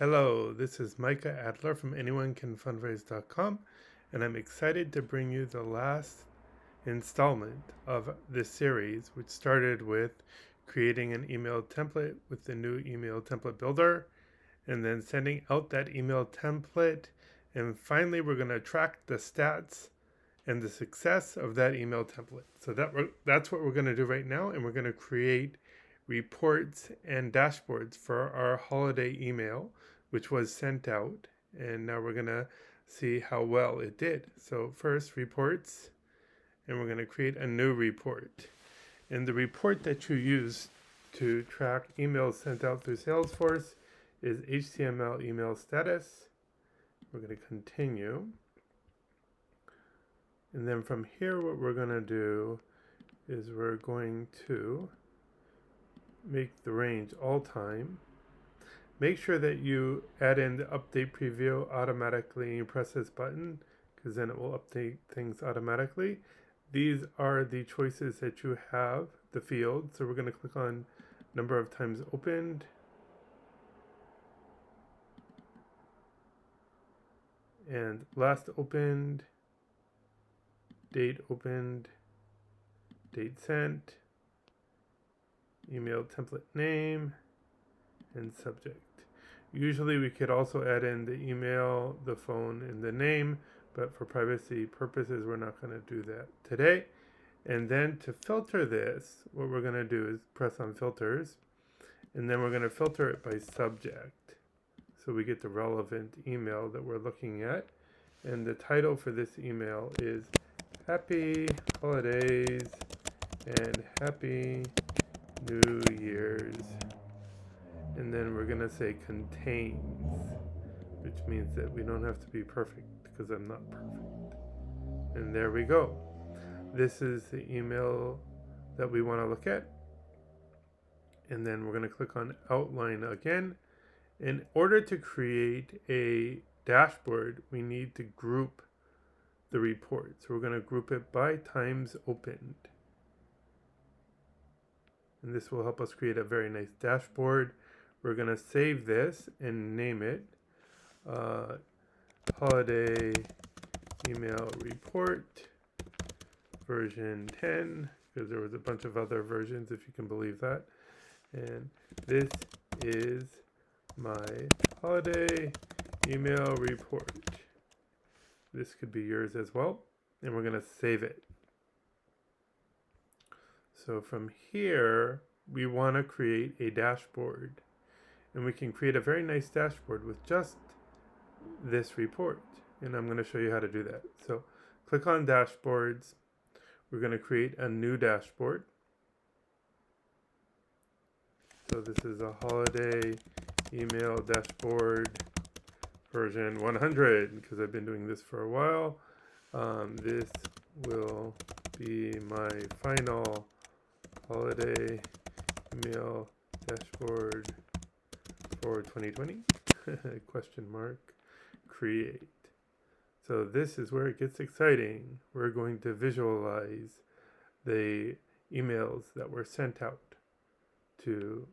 Hello, this is Micah Adler from anyonecanfundraise.com, and I'm excited to bring you the last installment of this series, which started with creating an email template with the new email template builder, and then sending out that email template. And finally, we're going to track the stats and the success of that email template. So that's what we're going to do right now, and we're going to create reports and dashboards for our holiday email, which was sent out. And now we're going to see how well it did. So first, reports, and we're going to create a new report. And the report that you use to track emails sent out through Salesforce is HTML email status. We're going to continue. And then from here, what we're going to do is we're going to make the range all time. Make sure that you add in the update preview automatically and you press this button, because then it will update things automatically. These are the choices that you have, the fields. So we're going to click on number of times opened. And last opened, date opened, date sent, email template name, and subject. Usually we could also add in the email, the phone, and the name, but for privacy purposes, we're not going to do that today. And then to filter this, what we're going to do is press on filters, and then we're going to filter it by subject. So we get the relevant email that we're looking at. And the title for this email is Happy Holidays and Happy New Year's. And then we're going to say contains, which means that we don't have to be perfect because I'm not perfect. And there we go. This is the email that we want to look at. And then we're going to click on outline again. In order to create a dashboard, we need to group the report. So we're going to group it by times opened. And this will help us create a very nice dashboard. We're going to save this and name it Holiday Email Report version 10, because there was a bunch of other versions, if you can believe that. And this is my holiday email report. This could be yours as well. And we're going to save it. So from here, we want to create a dashboard. And we can create a very nice dashboard with just this report. And I'm going to show you how to do that. So click on dashboards. We're going to create a new dashboard. So this is a holiday email dashboard version 100, because I've been doing this for a while. This will be my final holiday email dashboard for 2020, question mark, create. So this is where it gets exciting. We're going to visualize the emails that were sent out to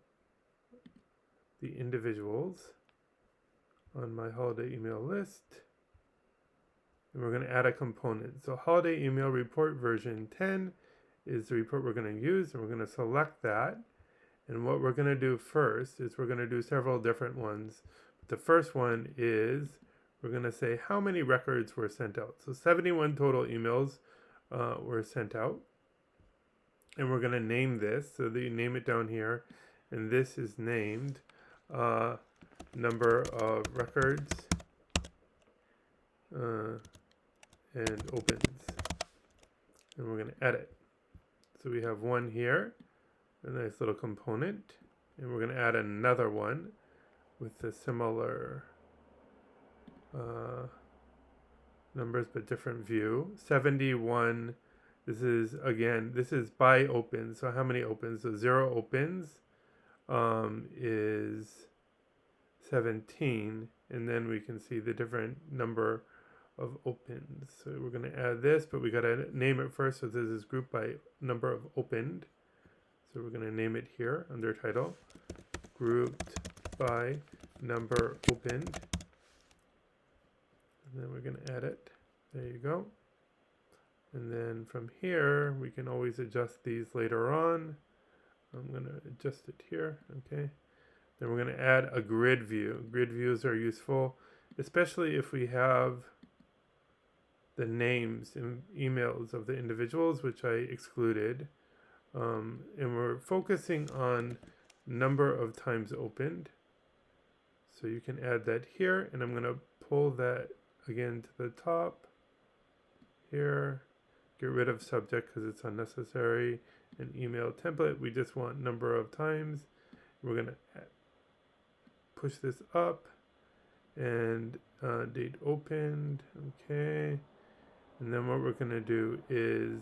the individuals on my holiday email list. And we're going to add a component. So holiday email report version 10 is the report we're going to use, and we're going to select that. And what we're going to do first is we're going to do several different ones. The first one is we're going to say how many records were sent out. So 71 total emails were sent out. And we're going to name this. So that you name it down here. And this is named number of records and opens. And we're going to edit. So we have one here, a nice little component, and we're going to add another one with the similar numbers but different view. 71, this is by opens. So how many opens? So 0 opens is 17, and then we can see the different number of opens. So we're going to add this, but we got to name it first. So this is grouped by number of opened. So we're going to name it here under title, grouped by number opened. And then we're going to add it. There you go. And then from here, we can always adjust these later on. I'm going to adjust it here. Okay. Then we're going to add a grid view. Grid views are useful, especially if we have the names and emails of the individuals, which I excluded. And we're focusing on number of times opened. So you can add that here, and I'm going to pull that again to the top here. Get rid of subject because it's unnecessary. An email template, we just want number of times. We're going to push this up and date opened. Okay. And then what we're going to do is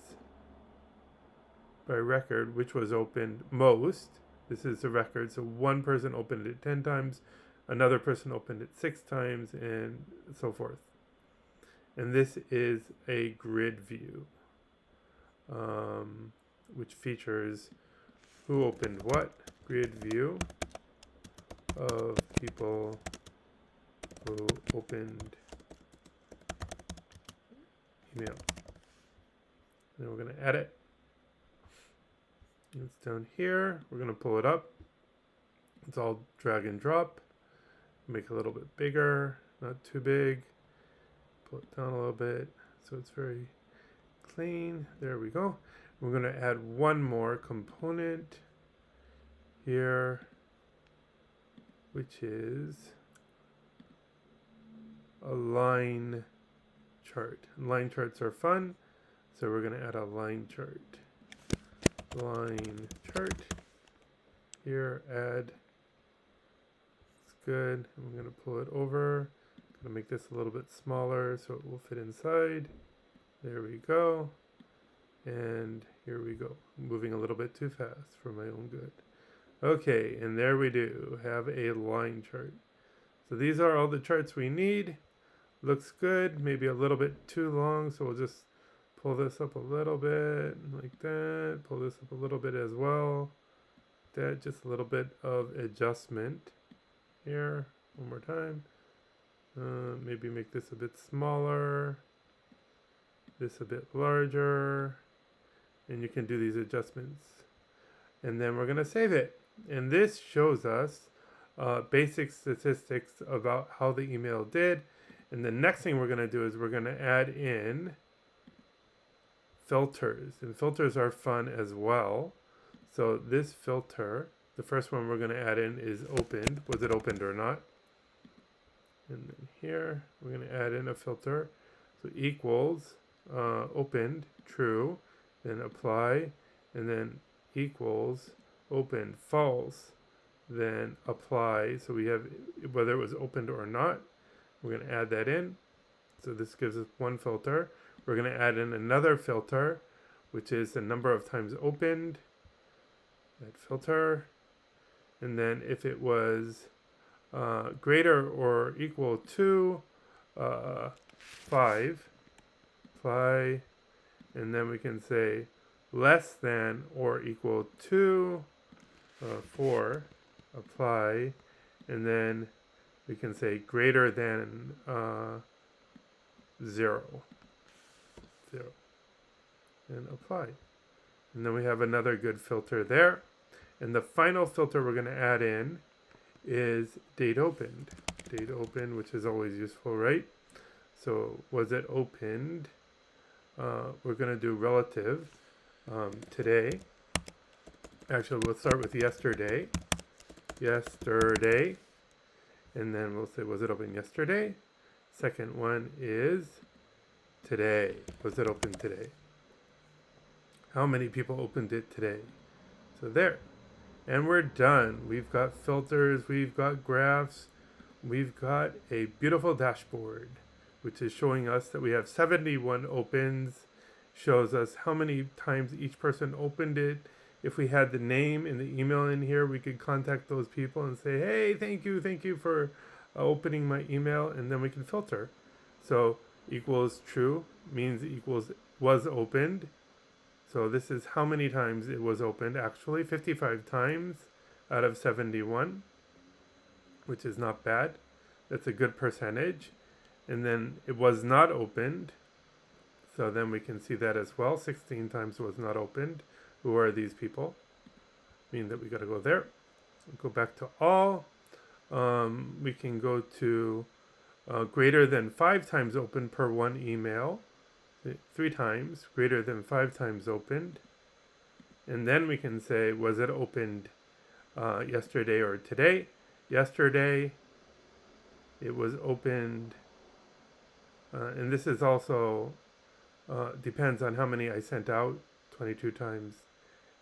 by record, which was opened most. This is the record. So one person opened it 10 times, another person opened it 6 times, and so forth. And this is a grid view, which features who opened what. Grid view of people who opened email. Then we're going to add it. It's down here. We're going to pull it up. It's all drag and drop. Make it a little bit bigger, not too big. Pull it down a little bit so it's very clean. There we go. We're going to add one more component here, which is a line chart. Line charts are fun, so we're going to add a line chart. Line chart here, add. It's good. I'm going to pull it over. Going to make this a little bit smaller so it will fit inside. There we go. And here we go. I'm moving a little bit too fast for my own good. Okay, and there we do have a line chart. So these are all the charts we need. Looks good, maybe a little bit too long, so we'll just pull this up a little bit, like that. Pull this up a little bit as well. That, just a little bit of adjustment here. One more time. Maybe make this a bit smaller. This a bit larger. And you can do these adjustments. And then we're going to save it. And this shows us basic statistics about how the email did. And the next thing we're going to do is we're going to add in filters. And filters are fun as well. So this filter, the first one we're going to add in is opened. Was it opened or not? And then here we're going to add in a filter. So equals opened, true. Then apply. And then equals opened, false. Then apply. So we have whether it was opened or not. We're going to add that in. So this gives us one filter. We're going to add in another filter, which is the number of times opened. That filter. And then if it was greater or equal to 5, apply. And then we can say less than or equal to 4, apply. And then we can say greater than 0, and apply. And then we have another good filter there. And the final filter we're going to add in is date opened. Date opened, which is always useful, right? So was it opened? We're going to do relative today. Actually, we'll start with yesterday. Yesterday. And then we'll say, was it open yesterday? Second one is today. Was it open today? How many people opened it today? So there. And we're done. We've got filters, we've got graphs, we've got a beautiful dashboard, which is showing us that we have 71 opens, shows us how many times each person opened it. If we had the name and the email in here, we could contact those people and say, hey, thank you for opening my email, and then we can filter. So equals true means equals was opened. So this is how many times it was opened, actually 55 times out of 71. which is not bad. That's a good percentage. And then it was not opened. So then we can see that as well. 16 times was not opened. Who are these people? Mean that we got to go there. Go back to all. We can go to greater than 5 times open per one email. 3 times, greater than 5 times opened. And then we can say, was it opened yesterday or today? Yesterday, it was opened, and this is also depends on how many I sent out, 22 times.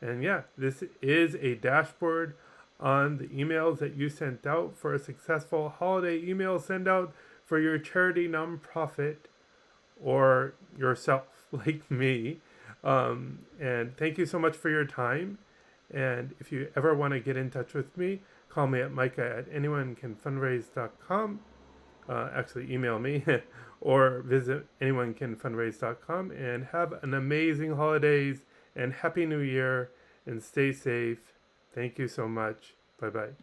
And yeah, this is a dashboard on the emails that you sent out for a successful holiday email send out for your charity, nonprofit, or yourself, like me. And thank you so much for your time. And if you ever want to get in touch with me, call me at micah@anyonecanfundraise.com. Actually, email me or visit anyonecanfundraise.com. And have an amazing holidays and Happy New Year and stay safe. Thank you so much. Bye bye.